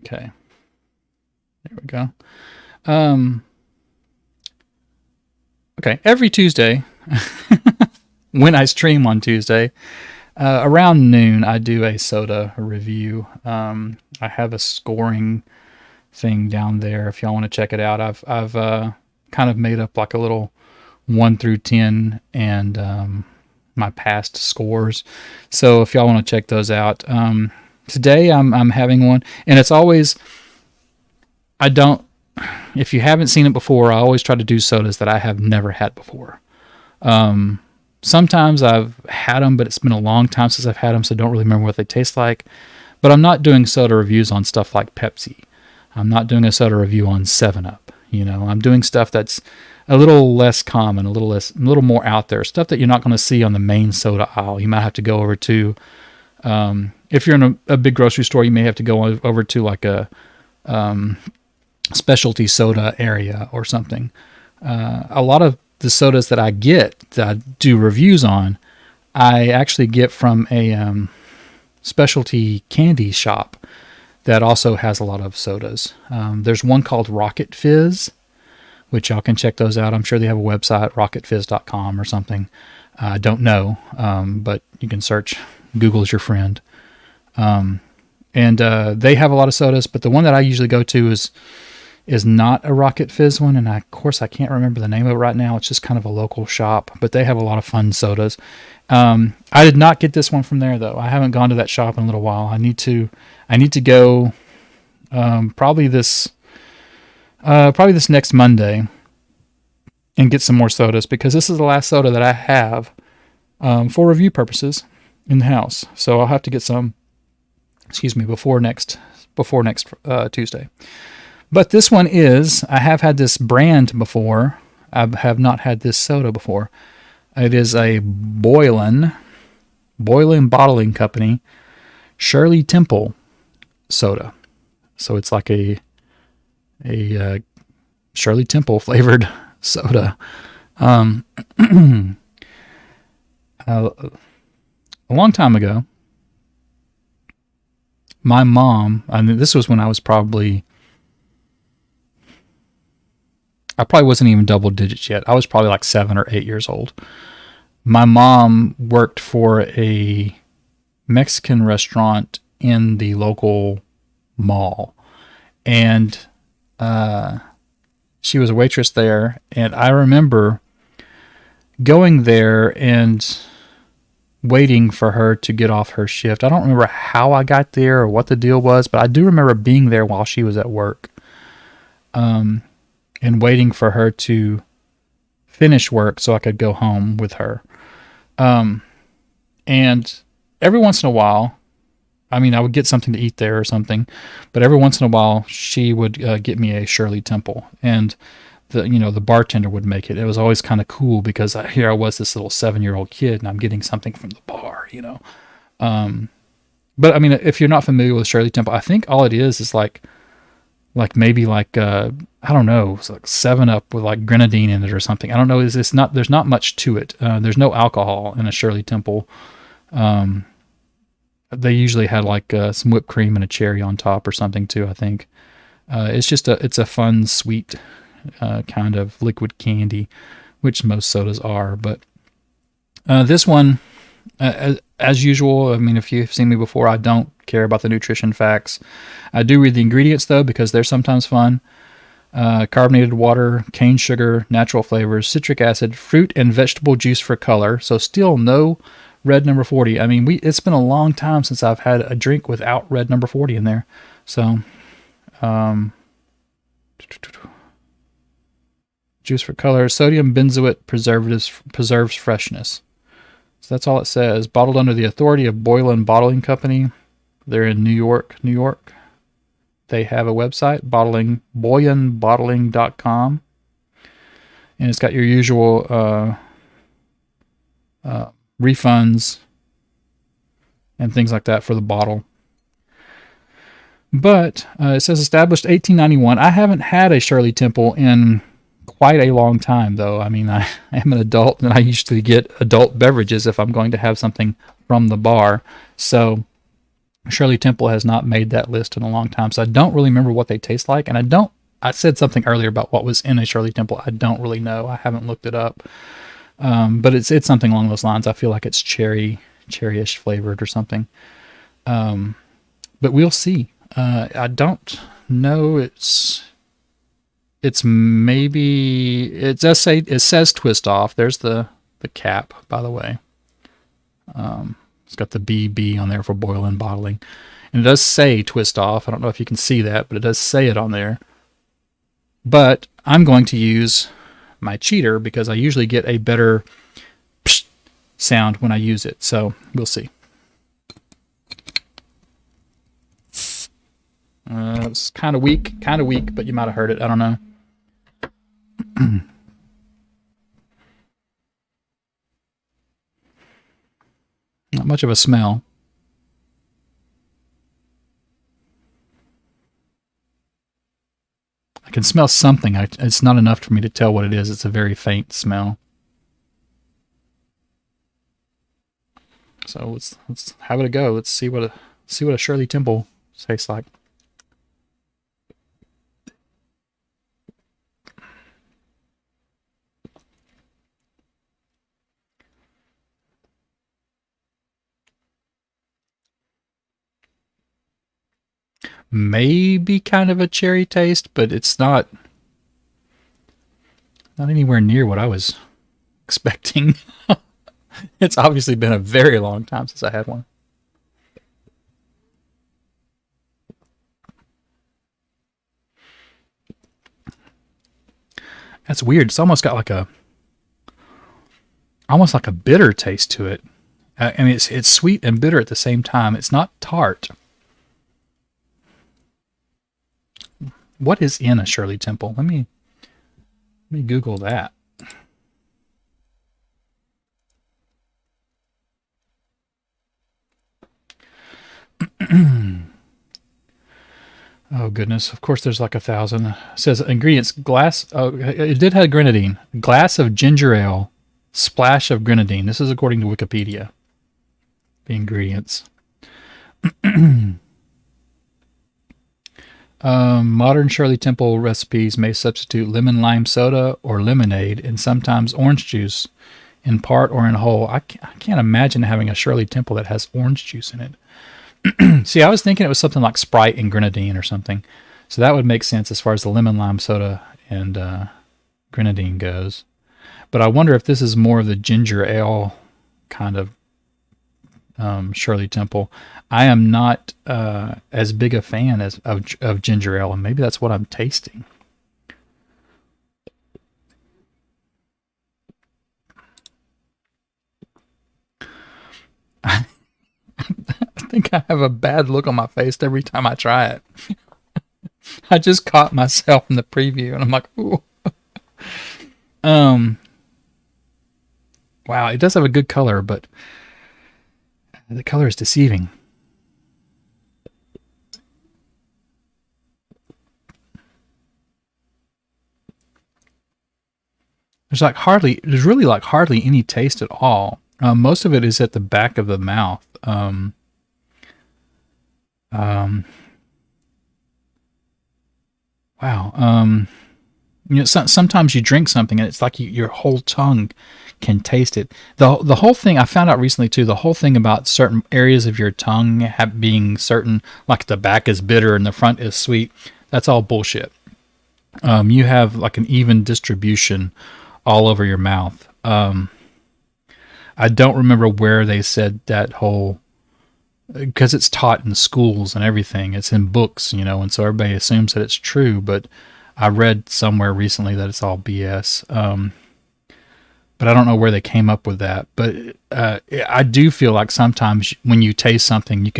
Okay. There we go. Um, okay. Every Tuesday, when I stream on Tuesday, around noon, I do a soda review. I have a scoring thing down there if y'all want to check it out. I've kind of made up like a little 1 through 10 and my past scores. So if y'all want to check those out, today I'm having one, and it's always I don't. If you haven't seen it before, I always try to do sodas that I have never had before. Sometimes I've had them, but it's been a long time since I've had them, so I don't really remember what they taste like. But I'm not doing soda reviews on stuff like Pepsi. I'm not doing a soda review on 7 Up. I'm doing stuff that's a little less common, a little more out there. Stuff that you're not going to see on the main soda aisle. You might have to go over to, if you're in a big grocery store, you may have to go over to like a specialty soda area or something. A lot of the sodas that I get, that I do reviews on, I actually get from a specialty candy shop that also has a lot of sodas. There's one called Rocket Fizz, which y'all can check those out. I'm sure they have a website, rocketfizz.com or something. I don't know, but you can search. Google's your friend. And they have a lot of sodas, but the one that I usually go to is not a Rocket Fizz one, and of course I can't remember the name of it right now. It's just kind of a local shop, but they have a lot of fun sodas. I did not get this one from there though. I haven't gone to that shop in a little while. I need to go probably this next Monday and get some more sodas, because this is the last soda that I have for review purposes in the house. So I'll have to get some, before next Tuesday. But this one I have had this brand before. I have not had this soda before. It is a Boylan Bottling Company, Shirley Temple soda. So it's like a Shirley Temple flavored soda. A long time ago, my mom, this was when I probably wasn't even double digits yet. I was probably like 7 or 8 years old. My mom worked for a Mexican restaurant in the local mall, and she was a waitress there. And I remember going there and waiting for her to get off her shift. I don't remember how I got there or what the deal was, but I do remember being there while she was at work. And waiting for her to finish work so I could go home with her. And every once in a while, I would get something to eat there or something, but every once in a while she would get me a Shirley Temple, and the bartender would make it. It was always kind of cool because here I was, this little 7-year-old kid, and I'm getting something from the bar, But if you're not familiar with Shirley Temple, I think all it is like maybe I don't know, it's like 7 Up with like grenadine in it or something. I don't know. There's not much to it. There's no alcohol in a Shirley Temple. They usually had like some whipped cream and a cherry on top or something too, I think. It's a fun, sweet kind of liquid candy, which most sodas are. But this one, as usual, if you've seen me before, I don't care about the nutrition facts. I do read the ingredients though, because they're sometimes fun. Carbonated water, cane sugar, natural flavors, citric acid, fruit and vegetable juice for color. So still no red number 40. It's been a long time since I've had a drink without red number 40 in there. So, juice for color, sodium benzoate preserves freshness. So that's all it says. Bottled under the authority of Boylan Bottling Company. They're in New York, New York. They have a website, boylanbottling.com. And it's got your usual refunds and things like that for the bottle. But it says established 1891. I haven't had a Shirley Temple in quite a long time, though. I am an adult, and I usually get adult beverages if I'm going to have something from the bar. So Shirley Temple has not made that list in a long time, so I don't really remember what they taste like. And I said something earlier about what was in a Shirley Temple. I don't really know. I haven't looked it up. But it's something along those lines. I feel like it's cherryish flavored or something. But we'll see. I don't know. It's maybe, it does say, it says twist off. There's the cap, by the way. It's got the BB on there for Boylan bottling. And it does say twist off. I don't know if you can see that, but it does say it on there. But I'm going to use my cheater because I usually get a better psh sound when I use it. So we'll see. It's kind of weak, but you might have heard it. I don't know. Not much of a smell. I can smell something. It's not enough for me to tell what it is. It's a very faint smell. So let's have it a go. Let's see what a Shirley Temple tastes like. Maybe kind of a cherry taste, but it's not anywhere near what I was expecting. It's obviously been a very long time since I had one. That's weird. It's almost got like a bitter taste to it. I mean, it's sweet and bitter at the same time. It's not tart. What is in a Shirley Temple? Let me Google that. Oh goodness! Of course, there's like 1,000. It says ingredients: glass. Oh, it did have grenadine. Glass of ginger ale, splash of grenadine. This is according to Wikipedia. The ingredients. Modern Shirley Temple recipes may substitute lemon lime soda or lemonade, and sometimes orange juice, in part or in whole. I can't imagine having a Shirley Temple that has orange juice in it. See, I was thinking it was something like Sprite and grenadine or something. So that would make sense as far as the lemon lime soda and grenadine goes. But I wonder if this is more of the ginger ale kind of Shirley Temple. I am not as big a fan of ginger ale, and maybe that's what I'm tasting. I think I have a bad look on my face every time I try it. I just caught myself in the preview, and I'm like, ooh. Wow, it does have a good color, but the color is deceiving. There's really like hardly any taste at all. Most of it is at the back of the mouth. Wow. Sometimes you drink something and it's like your whole tongue can taste it. The whole thing I found out recently too. The whole thing about certain areas of your tongue being certain, like the back is bitter and the front is sweet. That's all bullshit. You have like an even distribution all over your mouth. I don't remember where they said that whole, because it's taught in schools and everything. It's in books, and so everybody assumes that it's true. But I read somewhere recently that it's all BS. But I don't know where they came up with that. But I do feel like sometimes when you taste something,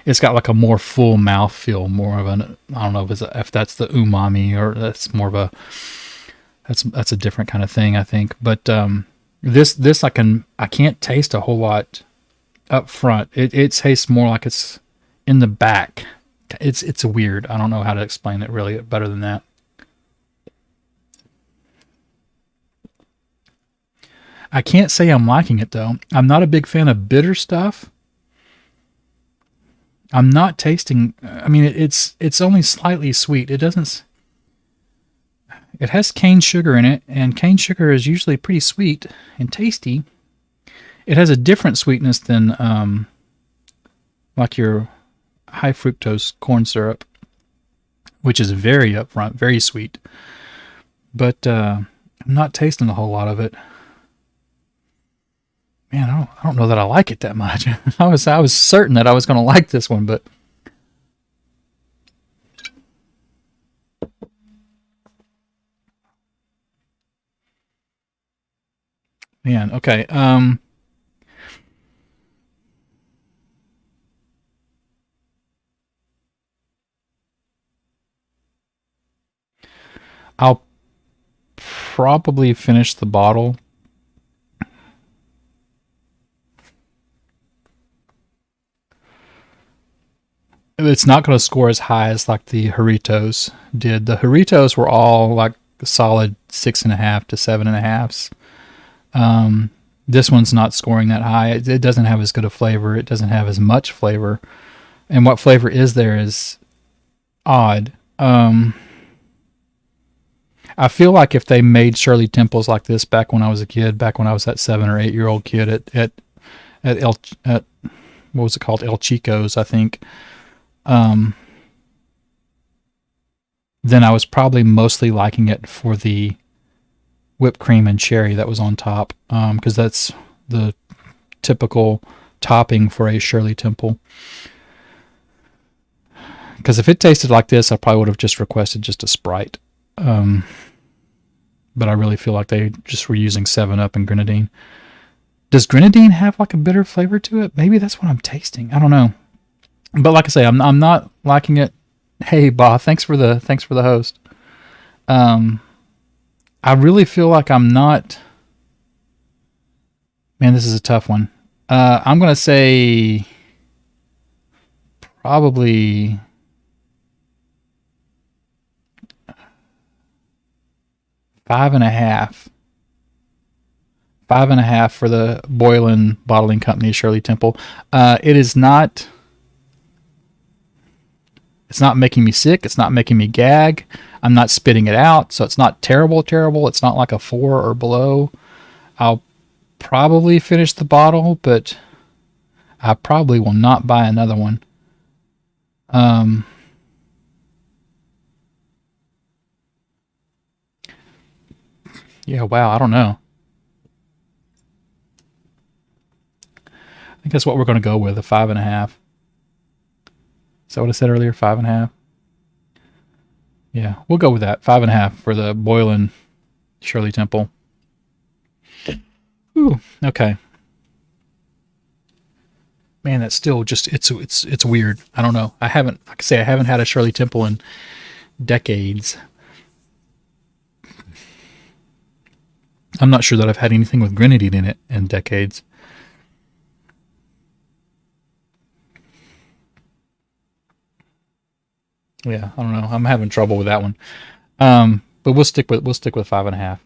it's got like a more full mouth feel, more of an, I don't know if that's the umami or that's more of that's a different kind of thing, I think. But this I can't taste a whole lot up front. It tastes more like it's in the back. It's weird. I don't know how to explain it really better than that. I can't say I'm liking it though. I'm not a big fan of bitter stuff. I'm not tasting. I mean, it's only slightly sweet. It doesn't. It has cane sugar in it, and cane sugar is usually pretty sweet and tasty. It has a different sweetness than like your high fructose corn syrup, which is very upfront, very sweet. But I'm not tasting a whole lot of it. Man, I don't know that I like it that much. I was certain that I was going to like this one, but man, okay. I'll probably finish the bottle. It's not going to score as high as like the Doritos did. The Doritos were all like solid 6.5 to 7.5s. This one's not scoring that high. It doesn't have as good a flavor. It doesn't have as much flavor, and what flavor is there is odd. I feel like if they made Shirley Temples like this back when I was a kid, back when I was that 7 or 8 year old kid at what was it called, El Chico's, I think. Um, then I was probably mostly liking it for the whipped cream and cherry that was on top, because that's the typical topping for a Shirley Temple. Because if it tasted like this, I probably would have just requested just a Sprite. But I really feel like they just were using 7 Up and grenadine. Does grenadine have like a bitter flavor to it? Maybe that's what I'm tasting. I don't know. But like I say, I'm not liking it. Hey, Ba, thanks for the host. I really feel like I'm not. Man, this is a tough one. I'm gonna say probably 5.5. 5.5 for the Boylan Bottling Company, Shirley Temple. It is not. It's not making me sick. It's not making me gag. I'm not spitting it out, so it's not terrible, terrible. It's not like a 4 or below. I'll probably finish the bottle, but I probably will not buy another one. Yeah, wow, I don't know. I think that's what we're going to go with, a 5.5. Is that what I said earlier? 5.5? Yeah, we'll go with that. 5.5 for the Boylan Shirley Temple. Ooh, okay. Man, that's still just it's weird. I don't know. I haven't, like I say, I haven't had a Shirley Temple in decades. I'm not sure that I've had anything with grenadine in it in decades. Yeah, I don't know. I'm having trouble with that one. But we'll stick with 5.5.